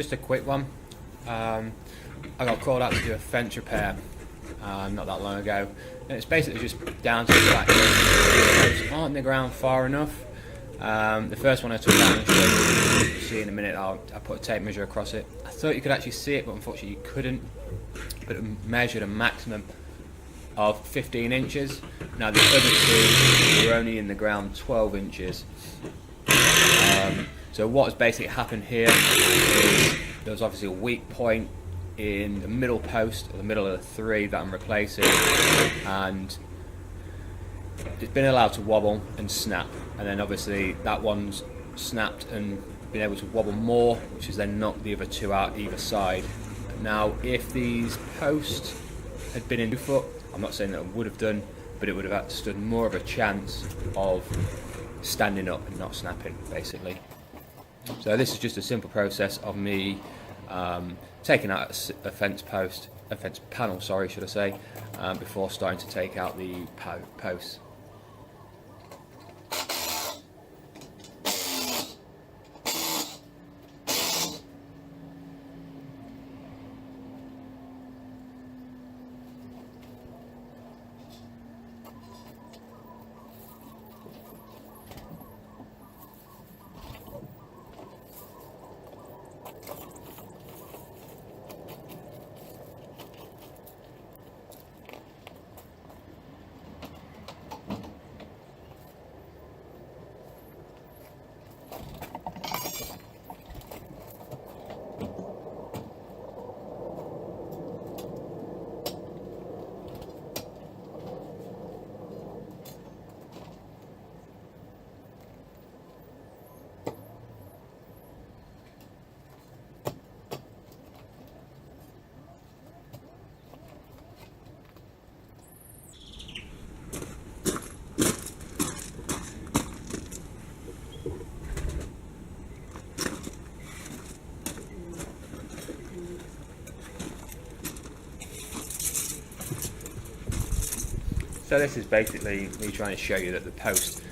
just a quick one. I got called out to do a fence repair not that long ago, and it's basically just down to the fact that the posts aren't in the ground far enough. The first one I took down and showed you, see in a minute, I put a tape measure across it. I thought you could actually see it, but unfortunately you couldn't. But it measured a maximum of 15 inches. Now the other two were only in the ground 12 inches. So what has basically happened here is there was obviously a weak point in the middle post, or the middle of the three that I'm replacing, and it's been allowed to wobble and snap, and then obviously that one's snapped and been able to wobble more, which has then knocked the other two out either side. Now if these posts had been in 2 foot, I'm not saying that it would have done, but it would have stood more of a chance of standing up and not snapping, basically. So this is just a simple process of me taking out a fence panel, sorry, should I say, before starting to take out the posts. So this is basically me trying to show you that the post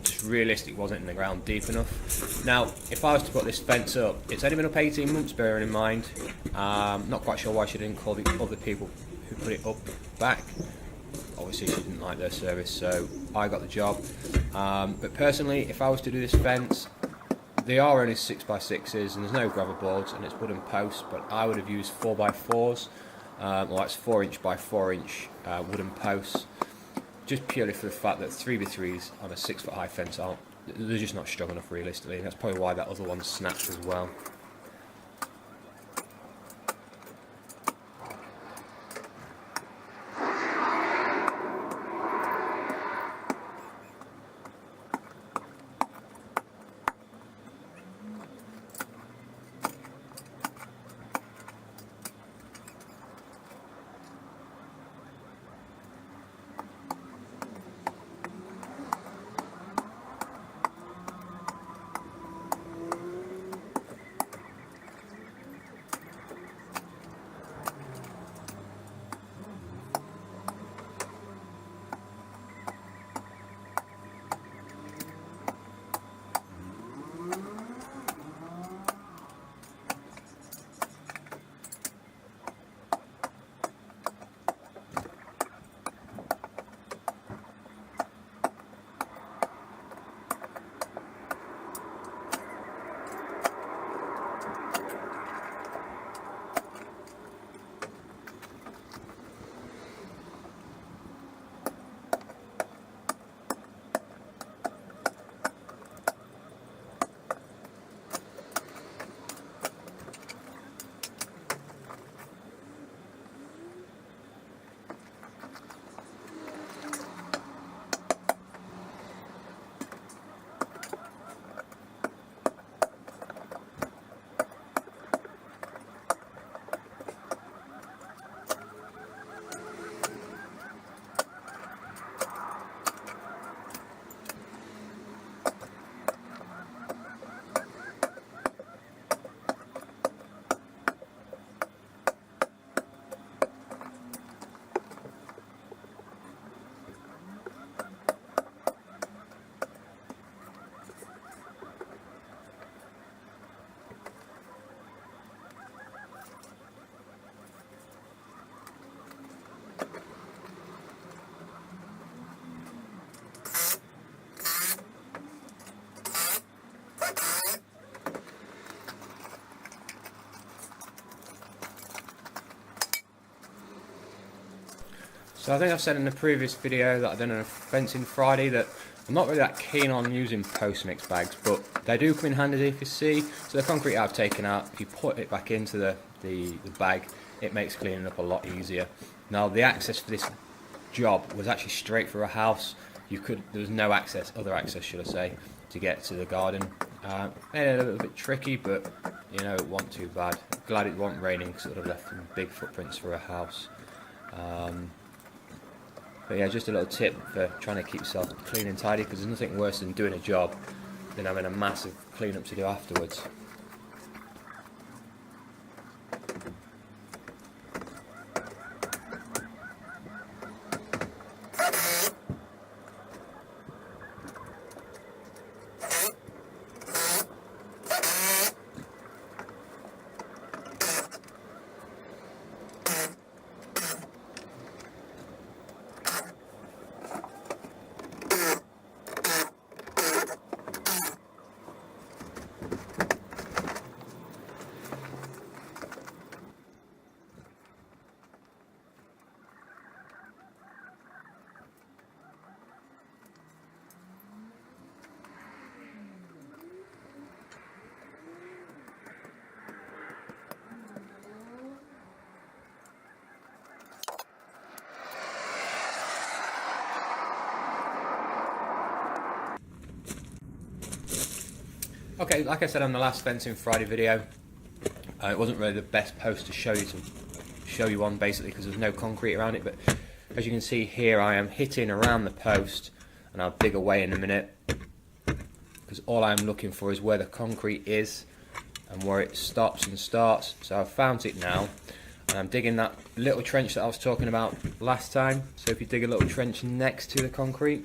just realistically wasn't in the ground deep enough. Now, if I was to put this fence up, it's only been up 18 months, bearing in mind. Not quite sure why she didn't call the other people who put it up back. Obviously she didn't like their service, so I got the job. But personally, if I was to do this fence, they are only 6x6s and there's no gravel boards and it's wooden posts, but I would have used 4x4s, well that's 4" by 4" wooden posts, just purely for the fact that 3x3s on a 6 foot high fence they're just not strong enough realistically, and that's probably why that other one snapped as well. So I think I've said in the previous video that I've done a fencing Friday that I'm not really that keen on using post mix bags, but they do come in handy if you see. So the concrete I've taken out, if you put it back into the bag, it makes cleaning up a lot easier. Now the access for this job was actually straight through a house. There was no access, other access should I say, to get to the garden. Made it a little bit tricky, but you know, it wasn't too bad. Glad it wasn't raining because it would have left some big footprints for a house. But yeah, just a little tip for trying to keep yourself clean and tidy, because there's nothing worse than doing a job than having a massive clean up to do afterwards. Okay, like I said on the last fencing Friday video, it wasn't really the best post to show you on, basically because there's no concrete around it. But as you can see here, I am hitting around the post, and I'll dig away in a minute, because all I'm looking for is where the concrete is and where it stops and starts. So I've found it now, and I'm digging that little trench that I was talking about last time. So if you dig a little trench next to the concrete,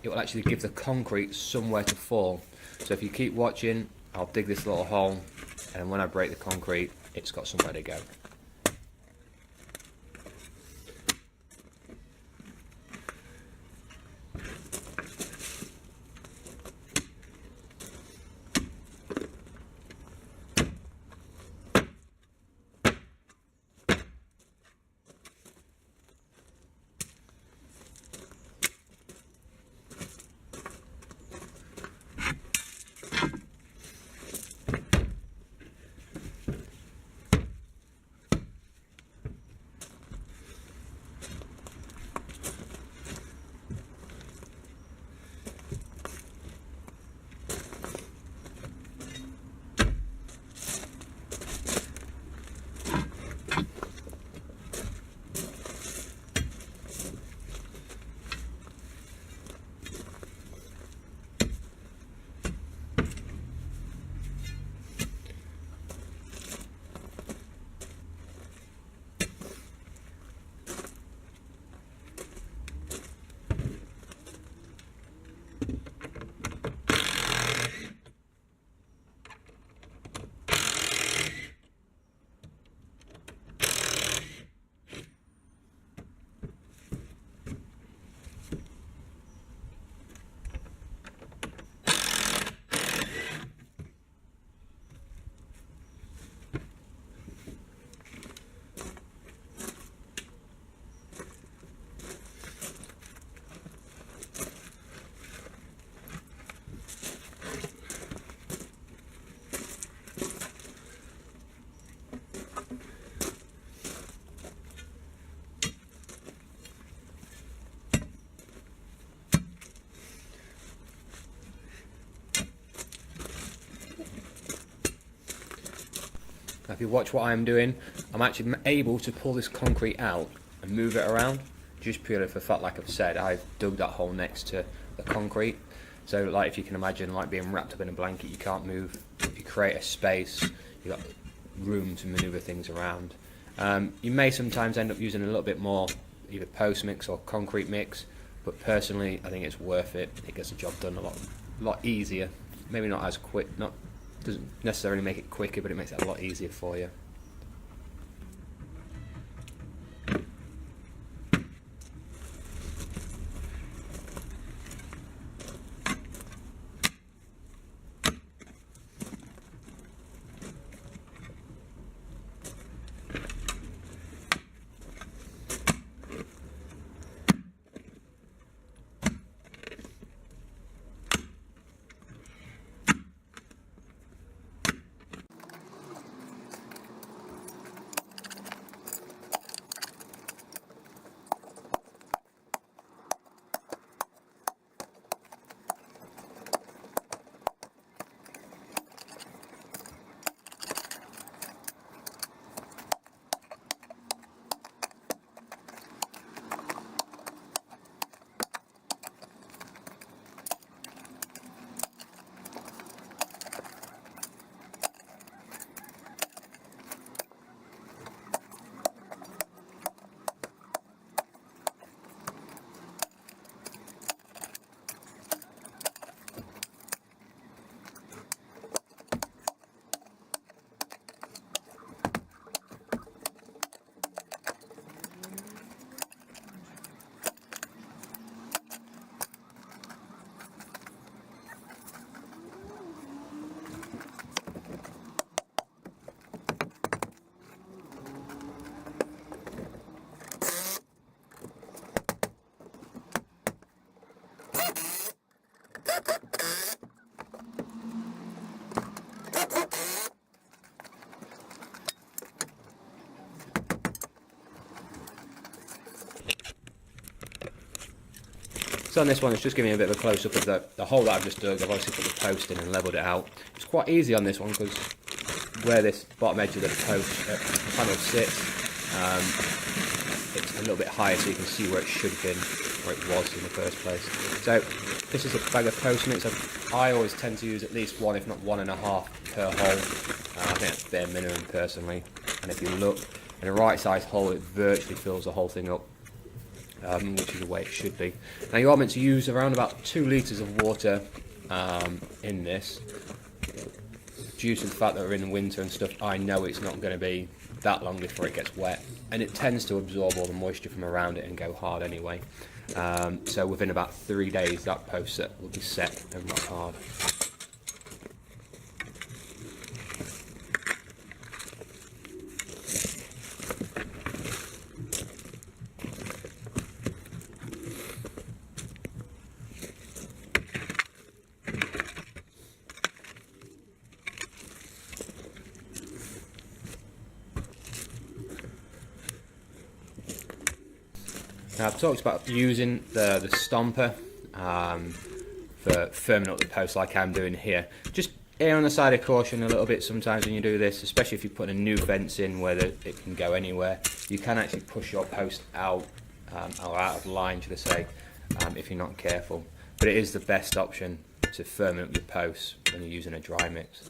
it will actually give the concrete somewhere to fall. So if you keep watching, I'll dig this little hole, and when I break the concrete, it's got somewhere to go. Now if you watch what I'm doing, I'm actually able to pull this concrete out and move it around, just purely for the fact, like I've said, I've dug that hole next to the concrete. So like if you can imagine like being wrapped up in a blanket, you can't move, you create a space, you've got room to manoeuvre things around. You may sometimes end up using a little bit more either post mix or concrete mix, but personally I think it's worth it. It gets the job done a lot easier. Maybe not as quick, doesn't necessarily make it quicker, but it makes it a lot easier for you. So on this one, it's just giving me a bit of a close-up of the hole that I've just dug. I've obviously put the post in and levelled it out. It's quite easy on this one because where this bottom edge of the panel sits, it's a little bit higher, so you can see where it should have been, where it was in the first place. So this is a bag of post mix. I always tend to use at least one, if not 1.5 per hole. I think that's bare minimum personally. And if you look in a right size hole, it virtually fills the whole thing up, which is the way it should be. Now you are meant to use around about 2 litres of water in this. Due to the fact that we're in the winter and stuff, I know it's not going to be that long before it gets wet, and it tends to absorb all the moisture from around it and go hard anyway. So within about 3 days that post set will be set and not hard. Now I've talked about using the stomper for firming up the post like I'm doing here. Just err on the side of caution a little bit sometimes when you do this, especially if you put a new fence in where it can go anywhere. You can actually push your post out or out of line, should I say, if you're not careful. But it is the best option to firm up your posts when you're using a dry mix.